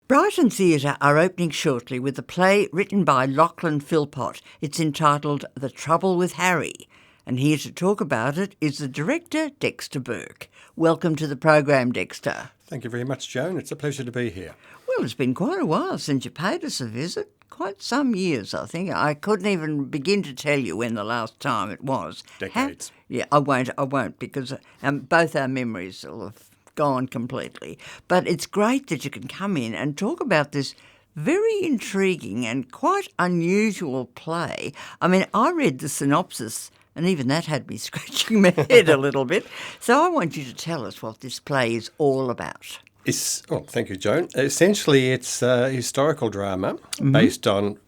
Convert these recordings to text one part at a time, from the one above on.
Brighton Theatre are opening shortly with a play written by Lachlan Philpott. It's entitled The Trouble with Harry. And here to talk about it is the director, Dexter Bourke. Welcome to the program, Dexter. Thank you very much, Joan. It's a pleasure to be here. Well, it's been quite a while since you paid us a visit. Quite some years, I think. I couldn't even begin to tell you when the last time it was. Decades. I won't, because both our memories will have gone completely. But it's great that you can come in and talk about this very intriguing and quite unusual play. I mean, I read the synopsis and even that had me scratching my head a little bit. So I want you to tell us what this play is all about. Thank you, Joan. Essentially, it's a historical drama based on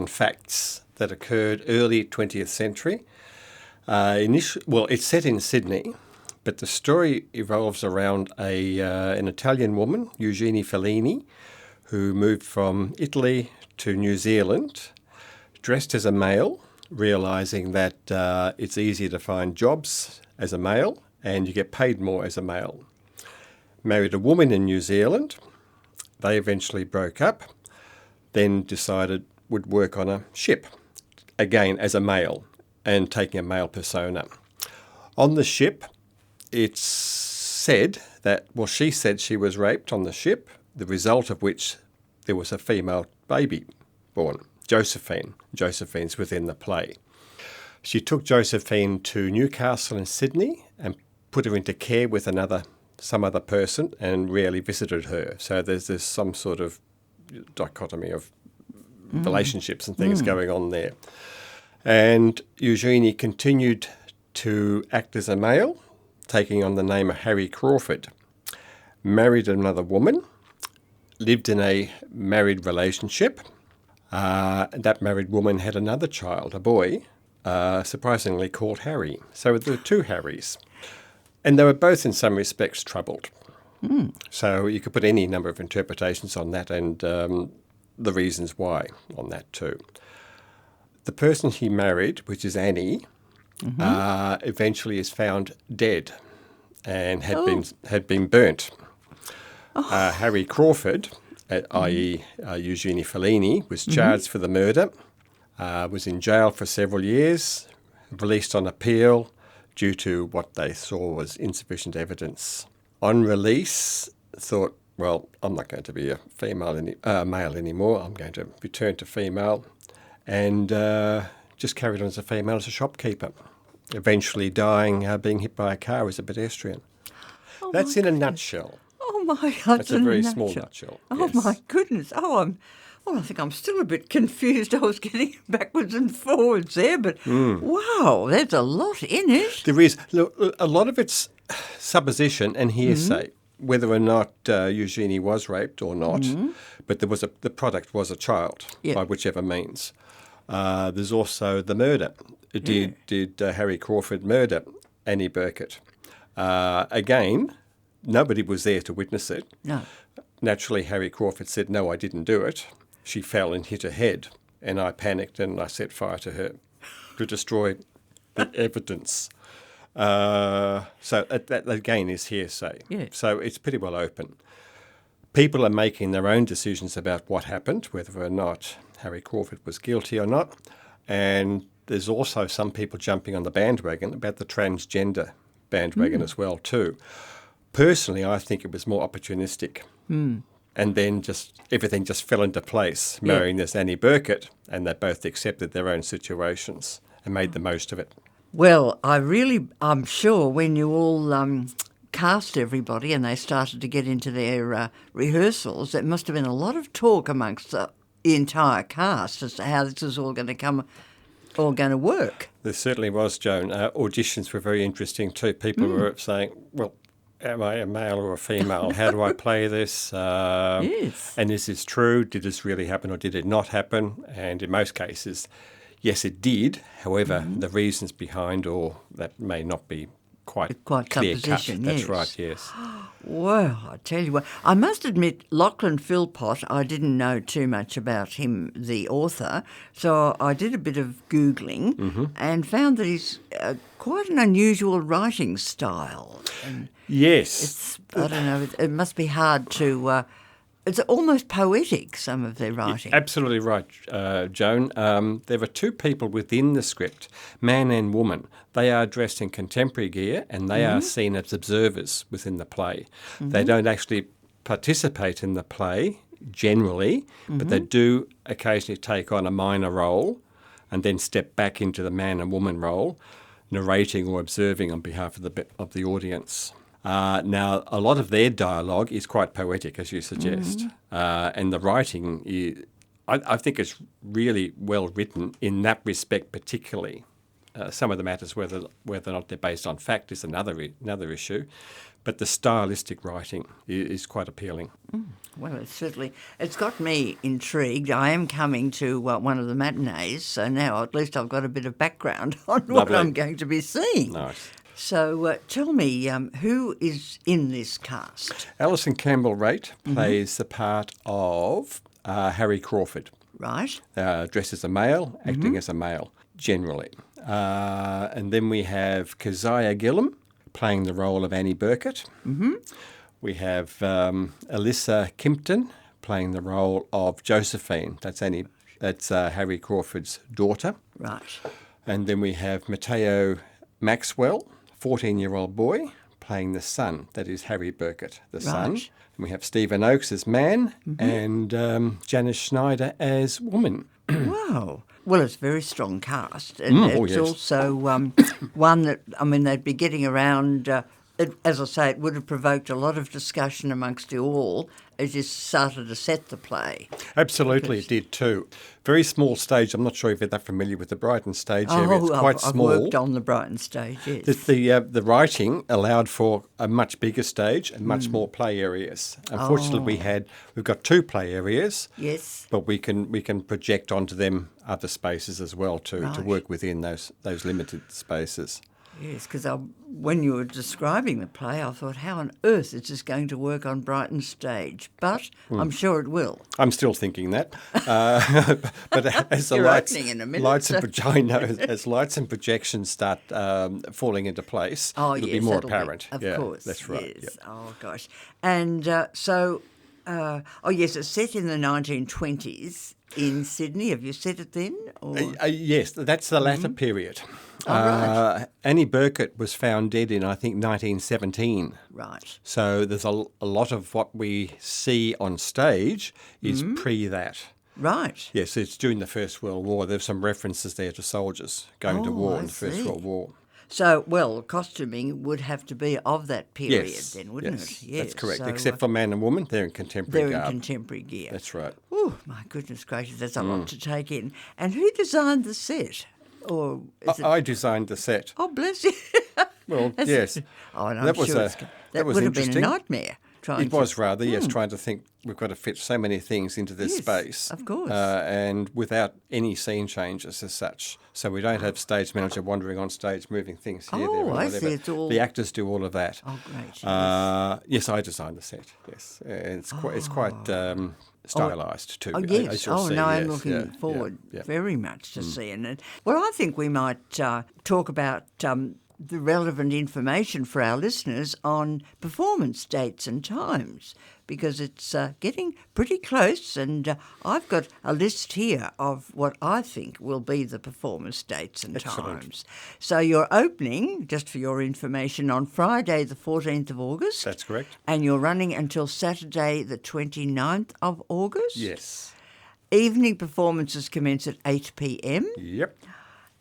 facts that occurred early 20th century. It's set in Sydney, but the story evolves around an Italian woman, Eugenie Fellini, who moved from Italy to New Zealand, dressed as a male, realising that it's easier to find jobs as a male and you get paid more as a male. Married a woman in New Zealand. They eventually broke up, then decided would work on a ship, again as a male and taking a male persona. On the ship, it's said that, she said she was raped on the ship, the result of which there was a female baby born, Josephine. Josephine's within the play. She took Josephine to Newcastle and Sydney and put her into care with some other person and rarely visited her. So there's some sort of dichotomy of relationships and things going on there. And Eugenie continued to act as a male, taking on the name of Harry Crawford, married another woman, lived in a married relationship. That married woman had another child, a boy, surprisingly called Harry. So there were two Harrys. And they were both in some respects troubled. So you could put any number of interpretations on that and the reasons why on that too. The person he married, which is Annie, eventually is found dead and had been burnt. Harry Crawford, i.e. Eugenie Fellini, was charged for the murder, was in jail for several years, released on appeal due to what they saw was insufficient evidence. On release, thought, I'm not going to be a male anymore. I'm going to return to female, and just carried on as a female as a shopkeeper, eventually dying, being hit by a car as a pedestrian. That's in a nutshell. Oh, my God. That's a very small nutshell. Oh, yes. My goodness. I think I'm still a bit confused. I was getting backwards and forwards there, but wow, there's a lot in it. There is. Look, a lot of it's supposition and hearsay, whether or not Eugenie was raped or not, but the product was a child, by whichever means. There's also the murder. Did Harry Crawford murder Annie Burkett? Again, nobody was there to witness it. No. Naturally, Harry Crawford said, "No, I didn't do it." She fell and hit her head, and I panicked and I set fire to her to destroy the evidence. So that again is hearsay. Yeah. So it's pretty well open. People are making their own decisions about what happened, whether or not Harry Crawford was guilty or not. And there's also some people jumping on the bandwagon about the transgender bandwagon as well too. Personally, I think it was more opportunistic. And then everything just fell into place, marrying this Annie Burkett, and they both accepted their own situations and made the most of it. Well, I'm sure when you all cast everybody and they started to get into their rehearsals, there must have been a lot of talk amongst the entire cast as to how this is all going to work. There certainly was, Joan. Auditions were very interesting too. People were saying, am I a male or a female? How do I play this? Yes. And is this true? Did this really happen or did it not happen? And in most cases, yes, it did. However, the reasons behind that may not be quite clear cut. That's right, yes. Well, I tell you what, I must admit, Lachlan Philpott, I didn't know too much about him, the author, so I did a bit of Googling and found that he's quite an unusual writing style. And yes. I don't know, it must be hard to It's almost poetic, some of their writing. Absolutely right, Joan. There are two people within the script, man and woman. They are dressed in contemporary gear and they are seen as observers within the play. They don't actually participate in the play generally, but they do occasionally take on a minor role and then step back into the man and woman role, narrating or observing on behalf of the audience. Now, a lot of their dialogue is quite poetic, as you suggest, and the writing, I think it's really well written in that respect particularly. Some of the matters, whether or not they're based on fact, is another issue, but the stylistic writing is quite appealing. Well, it's got me intrigued. I am coming to one of the matinees, so now at least I've got a bit of background on what I'm going to be seeing. Nice. So tell me, who is in this cast? Alison Campbell-Raitt plays the part of Harry Crawford. Right. Dressed as a male, acting as a male, generally. And then we have Keziah Gillum playing the role of Annie Burkett. We have Alyssa Kimpton playing the role of Josephine. That's Harry Crawford's daughter. Right. And then we have Matteo Maxwell, 14-year-old boy, playing the son. That is Harry Burkett, the son. And we have Stephen Oakes as man and Janice Schneider as woman. Wow. Well, it's a very strong cast. And it's also one that, they'd be getting around, as I say, it would have provoked a lot of discussion amongst you all as you started to set the play. Absolutely, it did too. Very small stage. I'm not sure if you're that familiar with the Brighton stage area. It's quite small. I've worked on the Brighton stage, yes. The writing allowed for a much bigger stage and much more play areas. Unfortunately, we've got two play areas. Yes. But we can project onto them other spaces as well to work within those limited spaces. Yes, because when you were describing the play, I thought, how on earth is this going to work on Brighton stage? But I'm sure it will. I'm still thinking that. But as the as lights and projections start falling into place, it'll be more apparent. Of course. That's right. Yes. Yep. Oh, gosh. And it's set in the 1920s in Sydney. Have you set it then? Or? Yes, that's the latter period. Right. Annie Burkett was found dead in, I think, 1917. Right. So there's a lot of what we see on stage is pre that. Right. Yes, it's during the First World War. There's some references there to soldiers going to war in the First World War. So, costuming would have to be of that period then, wouldn't it? Yes, that's correct. So, except for man and woman, they're in contemporary garb. They're in contemporary gear. That's right. Oh, my goodness gracious, that's a lot to take in. And who designed the set? Or I designed the set. Oh, bless you. Well, yes. That would have been a nightmare. It was rather, yes, trying to think we've got to fit so many things into this space. Of course. And without any scene changes as such. So we don't have stage manager wandering on stage, moving things here, there, or whatever. See, it's all... The actors do all of that. Oh, great. Yes, I designed the set, yes. It's quite stylised too. Oh, yes. I'm looking forward very much to seeing it. Well, I think we might talk about the relevant information for our listeners on performance dates and times, because it's getting pretty close, and I've got a list here of what I think will be the performance dates and times. So you're opening, just for your information, on Friday the 14th of August. That's correct. And you're running until Saturday the 29th of August. Yes. Evening performances commence at 8 p.m. Yep.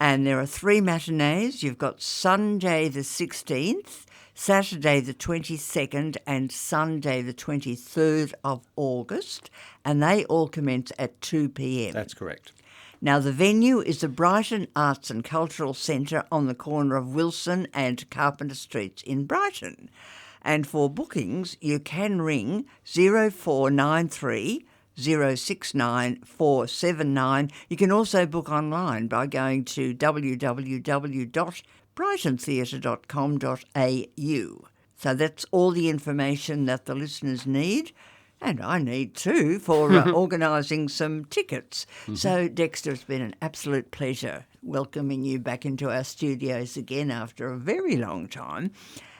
And there are 3 matinees. You've got Sunday the 16th, Saturday the 22nd and Sunday the 23rd of August, and they all commence at 2 p.m. That's correct. Now, the venue is the Brighton Arts and Cultural Centre on the corner of Wilson and Carpenter Streets in Brighton. And for bookings, you can ring 0493 069 You can also book online by going to www.brightontheatre.com.au. So that's all the information that the listeners need, and I need too, for organising some tickets. So, Dexter, it's been an absolute pleasure welcoming you back into our studios again after a very long time.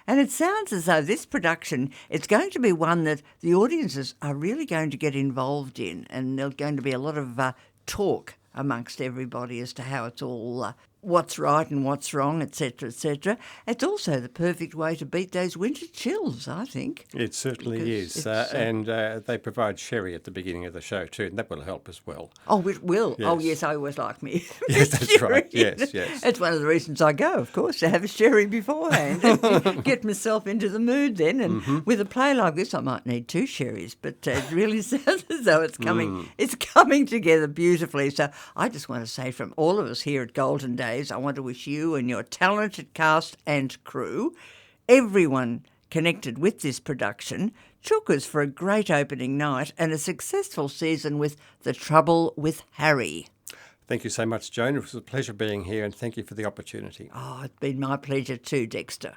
And it sounds as though this production, it's going to be one that the audiences are really going to get involved in, and there's going to be a lot of talk amongst everybody as to how it's all what's right and what's wrong, etc., etc. It's also the perfect way to beat those winter chills, I think. It certainly is. And they provide sherry at the beginning of the show too, and that will help as well. Oh, it will. Yes. Oh, yes, I always like me. Yes, that's sherry. right. Yes, yes. It's one of the reasons I go, of course, to have a sherry beforehand and get myself into the mood then. And with a play like this, I might need 2 sherries, but it really sounds as though it's coming. It's coming together beautifully. So I just want to say from all of us here at Golden Days, I want to wish you and your talented cast and crew, everyone connected with this production, chookers for a great opening night and a successful season with The Trouble with Harry. Thank you so much, Joan. It was a pleasure being here, and thank you for the opportunity. Oh, it's been my pleasure too, Dexter.